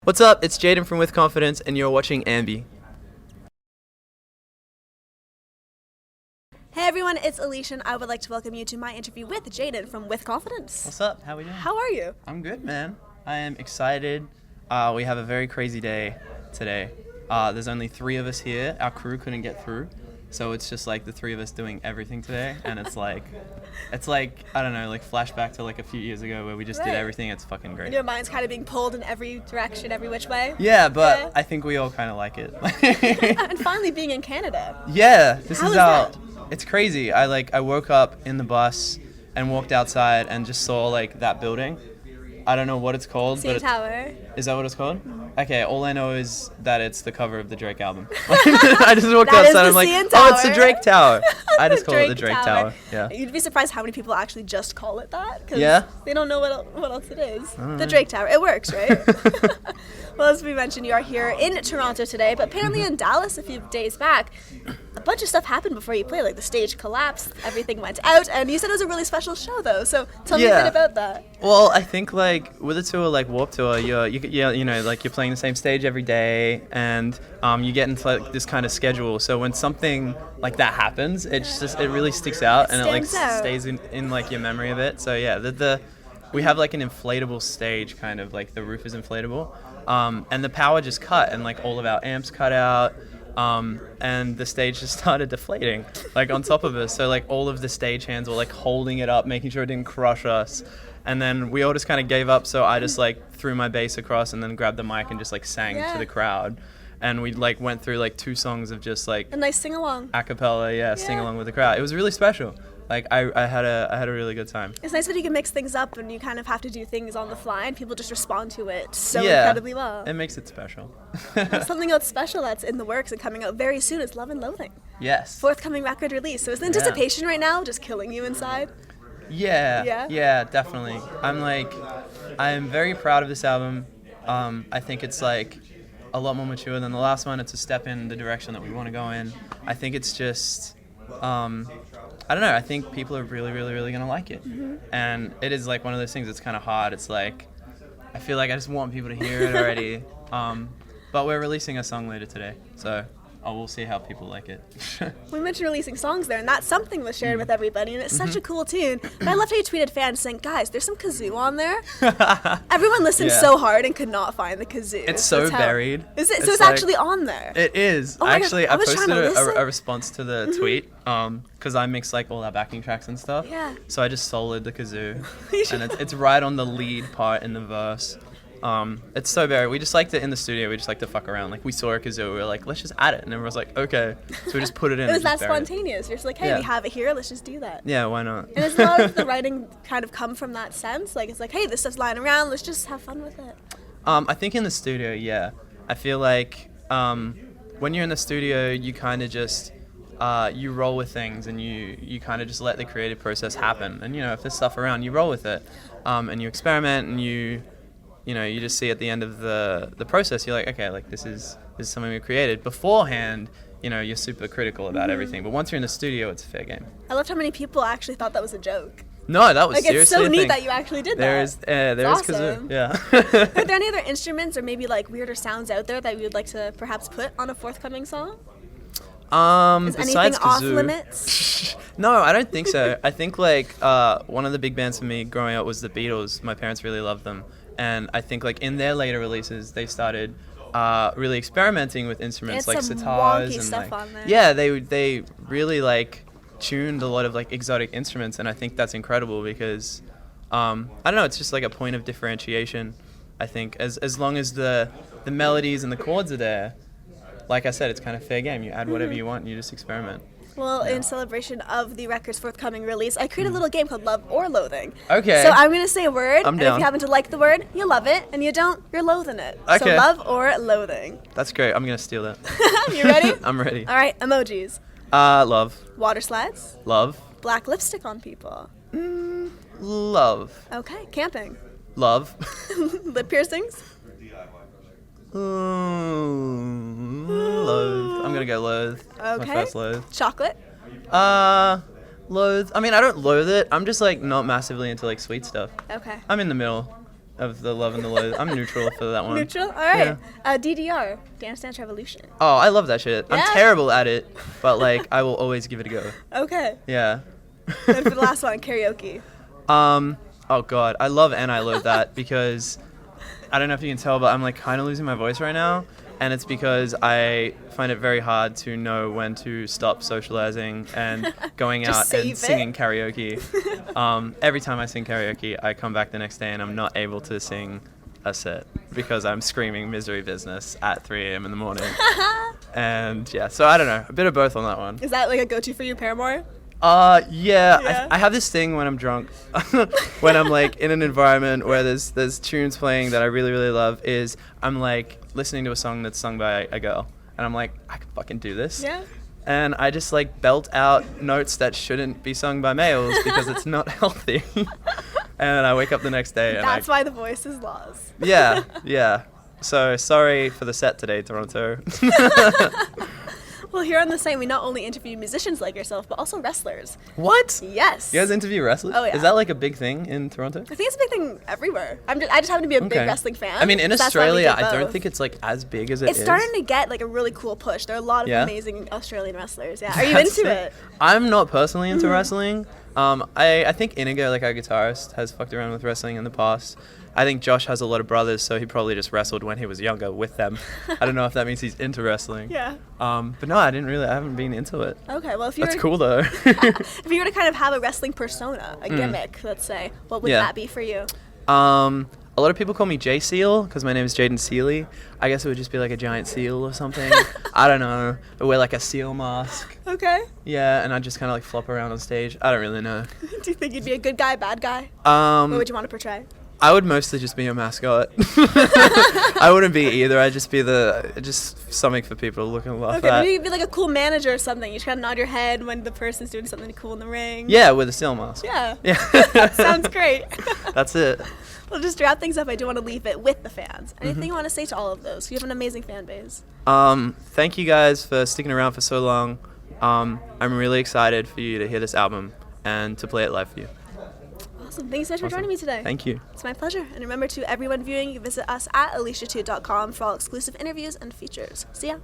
What's up? It's Jayden from With Confidence, and you're watching AMBY. Hey everyone, it's Alicia, and I would like to welcome you to my interview with Jayden from With Confidence. What's up? How are we doing? How are you? I'm good, man. I am excited. We have a very crazy day today. There's only 3 of us here. Our crew couldn't get through, so it's just like the 3 of us doing everything today, and it's like I don't know, like flashback to like a few years ago where we just did everything. It's fucking great. And your mind's kind of being pulled in every direction, every which way. Yeah, but I think we all kind of like it. And finally being in Canada. Yeah, this How is is how. that? It's crazy. I woke up in the bus and walked outside and just saw like that building. I don't know what it's called. CN Tower. Is that what it's called? Okay, all I know is that it's the cover of the Drake album. I just walked That is outside the and I'm like, CN oh, it's the Tower. Drake Tower. I just The call it the Drake Tower. Yeah. You'd be surprised how many people actually just call it that. 'Cause Yeah? they don't know what else it is. The know. Drake Tower. It works, right? Well, as we mentioned, you are here in Toronto today, but apparently in Dallas a few days back, a bunch of stuff happened before you played. Like the stage collapsed, everything went out, and you said it was a really special show, though. So tell me a bit about that. Well, I think like with a tour like Warped Tour, you know, like you're playing the same stage every day, and you get into like this kind of schedule. So when something like that happens, it really sticks out, and it like stands out. stays in like your memory of it. So yeah, we have like an inflatable stage, kind of like the roof is inflatable, and the power just cut, and like all of our amps cut out. And the stage just started deflating, like on top of us. So like all of the stage hands were like holding it up, making sure it didn't crush us. And then we all just kind of gave up. So I just like threw my bass across and then grabbed the mic and just like sang to the crowd. And we like went through like 2 songs of just like A nice sing along. a cappella, sing along with the crowd. It was really special. Like I had a really good time. It's nice when you can mix things up and you kind of have to do things on the fly and people just respond to it so Yeah. incredibly well. It makes it special. Something else special that's in the works and coming out very soon is Love and Loathing. Yes. Forthcoming record release. So is the anticipation right now just killing you inside? Yeah, definitely. I'm very proud of this album. I think it's like a lot more mature than the last one. It's a step in the direction that we want to go in. I think it's just, I don't know, I think people are really, really, really going to like it. And it is like one of those things that's kind of hard. It's like, I feel like I just want people to hear it already. But we're releasing a song later today, so we'll see how people like it. We mentioned releasing songs there, and that something was shared with everybody, and it's such a cool tune. But I loved how you tweeted fans saying, guys, there's some kazoo on there. Everyone listened so hard and could not find the kazoo. It's so buried. Is it? So It's it's like- actually on there. It is. Oh my God, Actually, I I was posted trying to listen. a response to the tweet because I mix like all our backing tracks and stuff. Yeah. So I just soloed the kazoo, You should- and it's right on the lead part in the verse. It's so buried. We just liked it in the studio. We just like to fuck around. Like we saw a kazoo, we were like, let's just add it, and everyone was like, okay. So we just put it in. It was and that just buried it. spontaneous. You're just like, hey, Yeah. we have it here, let's just do that. Yeah, why not? And does a lot of the writing kind of come from that sense? Like, it's like, hey, this stuff's lying around, let's just have fun with it. I think in the studio, yeah. I feel like when you're in the studio, you kind of just you roll with things, and you kind of just let the creative process happen. And you know, if there's stuff around, you roll with it, and you experiment, and you just see at the end of the process, you're like, okay, like this is something we created. Beforehand, you know, you're super critical about everything, but once you're in the studio, it's a fair game. I loved how many people actually thought that was a joke. No, that was Like, it's seriously so a neat thing. that you actually did There that. is kazoo. awesome. Yeah. Are there any other instruments or maybe like weirder sounds out there that you would like to perhaps put on a forthcoming song? Is anything Besides off kazoo, limits? No, I don't think so. I think like one of the big bands for me growing up was the Beatles. My parents really loved them, and I think like in their later releases they started really experimenting with instruments It's like some sitars wonky and stuff like on there. yeah, they really like tuned a lot of like exotic instruments, and I think that's incredible because I don't know, it's just like a point of differentiation. I think as long as the melodies and the chords are there, like I said, it's kind of fair game. You add whatever you want and you just experiment. Well, in celebration of the record's forthcoming release, I created a little game called Love or Loathing. Okay. So I'm going to say a word, I'm and down. if you happen to like the word, you love it, and you don't, you're loathing it. So Okay. Love or Loathing. That's great. I'm gonna steal that. You ready? I'm ready. All right, emojis. Love. Water slides. Love. Black lipstick on people. Love. Okay, camping. Love. Lip piercings. Loathe. I'm gonna go loathe. That's Okay. my first loathe. Chocolate. Loathe. I mean, I don't loathe it. I'm just like not massively into like sweet stuff. Okay. I'm in the middle. of the Love and the Loathing. I'm neutral for that one. Neutral? All right. DDR, Dance Dance Revolution. Oh, I love that shit. Yeah? I'm terrible at it, but like I will always give it a go. Okay. Yeah. And for the last one, karaoke. Oh god, I love and I loathe that because I don't know if you can tell, but I'm like kind of losing my voice right now, and it's because I find it very hard to know when to stop socializing and going out and singing karaoke. Every time I sing karaoke, I come back the next day and I'm not able to sing a set because I'm screaming misery business at 3 a.m. in the morning. And yeah, so I don't know, a bit of both on that one. Is that like a go-to for you, Paramore? Yeah. I have this thing when I'm drunk, when I'm like in an environment where there's tunes playing that I really, really love, is I'm like listening to a song that's sung by a girl, and I'm like, I can fucking do this. Yeah. And I just like belt out notes that shouldn't be sung by males because it's not healthy. And I wake up the next day and that's why the voice is lost. Yeah. So sorry for the set today, Toronto. Well, here on The Same, we not only interview musicians like yourself, but also wrestlers. What? Yes. You guys interview wrestlers? Oh, yeah. Is that like a big thing in Toronto? I think it's a big thing everywhere. I just happen to be a big wrestling fan. I mean, in Australia, I don't both. think it's like as big as it is. It's starting to get like a really cool push. There are a lot of amazing Australian wrestlers. Yeah. Are you That's into sick. it? I'm not personally into wrestling. I think Inigo, like our guitarist, has fucked around with wrestling in the past. I think Josh has a lot of brothers, so he probably just wrestled when he was younger with them. I don't know if that means he's into wrestling. Yeah. But no, I haven't been into it. Okay, well, if you That's cool though. if you were to kind of have a wrestling persona, a gimmick, let's say, what would that be for you? A lot of people call me J Seal because my name is Jayden Seeley. I guess it would just be like a giant seal or something. I don't know. I wear like a seal mask. Okay. Yeah, and I just kind of like flop around on stage. I don't really know. Do you think you'd be a good guy, bad guy? What would you want to portray? I would mostly just be a mascot. I wouldn't be either. I'd just be just something for people to look and laugh at. Maybe you'd be like a cool manager or something. You just kind of nod your head when the person's doing something cool in the ring. Yeah, with a seal mask. Yeah. Yeah. Sounds great. That's it. Well, just to wrap things up, I do want to leave it with the fans. Anything you want to say to all of those? You have an amazing fan base. Thank you guys for sticking around for so long. I'm really excited for you to hear this album and to play it live for you. Awesome. Thanks so much for joining me today. Thank you. It's my pleasure. And remember, to everyone viewing, visit us at alicia2.com for all exclusive interviews and features. See ya.